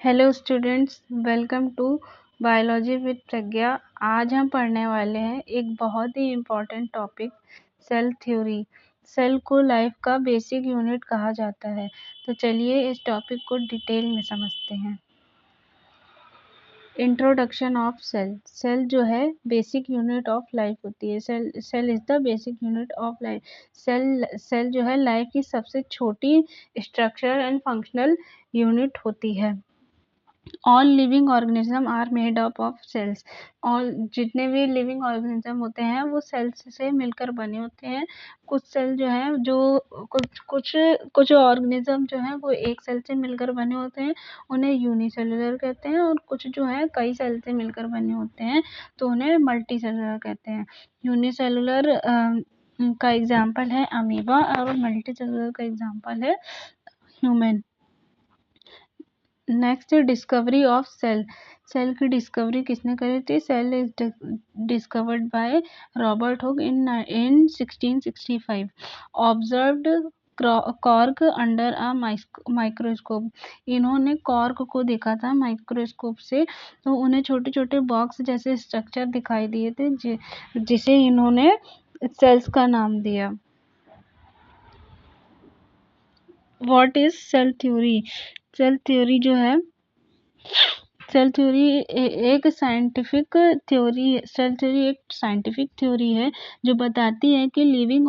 Hello students, welcome to biology with Pragya. आज हम पढ़ने वाले हैं एक बहुत ही important topic, cell theory. Cell को लाइफ का बेसिक यूनिट कहा जाता है। तो चलिए इस टॉपिक को डिटेल में समझते हैं। Introduction of cell. सेल जो है बेसिक यूनिट ऑफ लाइफ होती है। Cell is the basic unit of life. Cell जो है लाइफ की सबसे छोटी स्ट्रक्चरल एंड फंक्शनल यूनिट होती है। All living organism are made up of cells. और जितने भी लिविंग ऑर्गेनिज्म होते हैं वो सेल्स से मिलकर बने होते हैं। कुछ सेल जो है जो कुछ ऑर्गेनिज्म जो है वो एक सेल से मिलकर बने होते हैं, उन्हें यूनिसेलुलर कहते हैं। और कुछ जो है कई सेल से मिलकर बने होते हैं तो उन्हें मल्टी सेलुलर कहते हैं। यूनिसेलुलर का एग्जाम्पल है अमीबा और मल्टी सेलुलर का एग्जाम्पल है human. Next, discovery of cell. Cell की डिस्कवरी किसने करी थी? Cell is discovered by Robert Hooke in 1665। Observed cork under a microscope. इन्होंने कॉर्क को देखा था माइक्रोस्कोप से, तो उन्हें छोटे छोटे बॉक्स जैसे स्ट्रक्चर दिखाई दिए थे जिसे इन्होंने सेल्स का नाम दिया। What is cell theory? Cell theory जो है, सेल थ्योरी एक साइंटिफिक थ्योरी है जो बताती है कि लिविंग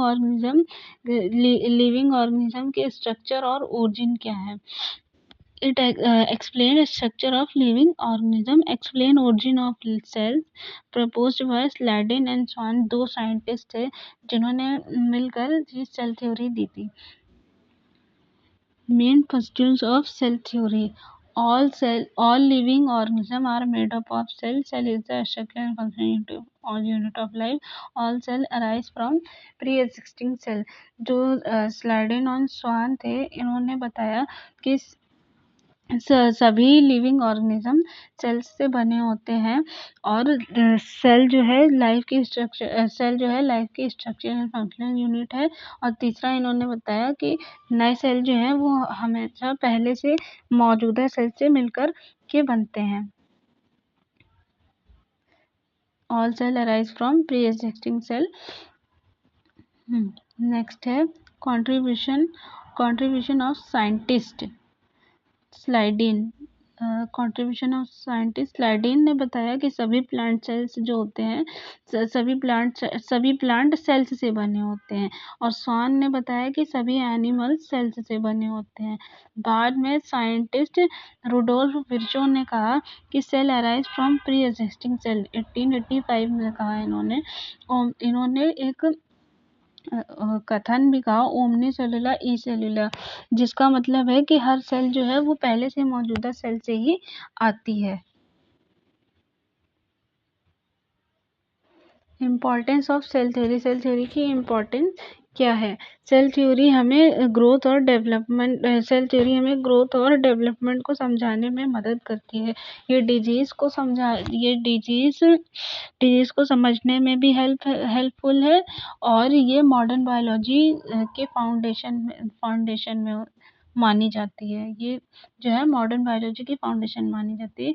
ऑर्गेनिज्म के स्ट्रक्चर और ओरिजिन क्या है। It explain structure of living organism, explain origin of cells, proposed by Sladen and Swan। दो साइंटिस्ट थे जिन्होंने मिलकर ये सेल थ्योरी दी थी। Main postulates of cell theory. All living organisms are made up of cell. Cell is the structural and functional unit of life. All cell arise from pre-existing cell। जो Schleiden और स्वान थे, इन्होंने बताया कि सभी living organism sales से बने होते हैं और सेल जो है लाइफ की स्ट्रक्चर एंड फंक्शनल यूनिट है। और तीसरा इन्होंने बताया कि नए सेल जो हैं वो हमेशा पहले से मौजूदा सेल से मिलकर के बनते हैं। All cell arise from pre existing cell. Next है contribution of scientist. Schleiden. Contribution of scientist. Schleiden ने बताया कि सभी प्लांट सेल्स जो होते हैं, सभी प्लांट सेल्स से बने होते हैं। और स्वान ने बताया कि सभी एनिमल सेल्स से बने होते हैं। बाद में साइंटिस्ट रुडोल्फ विर्चो ने कहा कि cell arise from pre existing cell. 1885 में कहा इन्होंने एक कथन भी कहा, ओमनी सेलुलर ई सेलुलर, जिसका मतलब है कि हर सेल जो है वो पहले से मौजूदा सेल से ही आती है। Importance of cell theory. Cell theory की इम्पोर्टेंस क्या है? सेल थ्योरी हमें ग्रोथ और डेवलपमेंट को समझाने में मदद करती है। ये डिजीज को समझने में भी हेल्पफुल है। और ये मॉडर्न बायोलॉजी के फाउंडेशन में मानी जाती है। ये जो है मॉडर्न बायोलॉजी की फाउंडेशन मानी जाती है।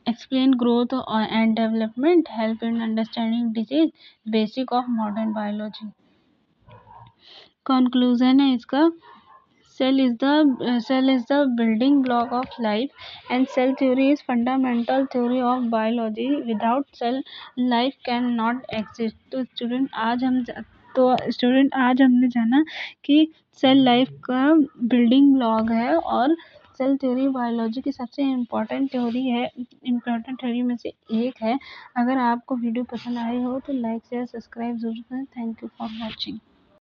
Explain growth and development, help in understanding disease, basic of modern biology। Conclusion है इसका, cell is the building block of life and cell theory is fundamental theory of biology। Without cell life cannot exist। तो student आज हमने जाना कि cell life का building block है और सेल थ्योरी बायोलॉजी की सबसे इम्पोर्टेंट थ्योरी में से एक है। अगर आपको वीडियो पसंद आई हो तो लाइक शेयर सब्सक्राइब जरूर करें। Thank you for watching.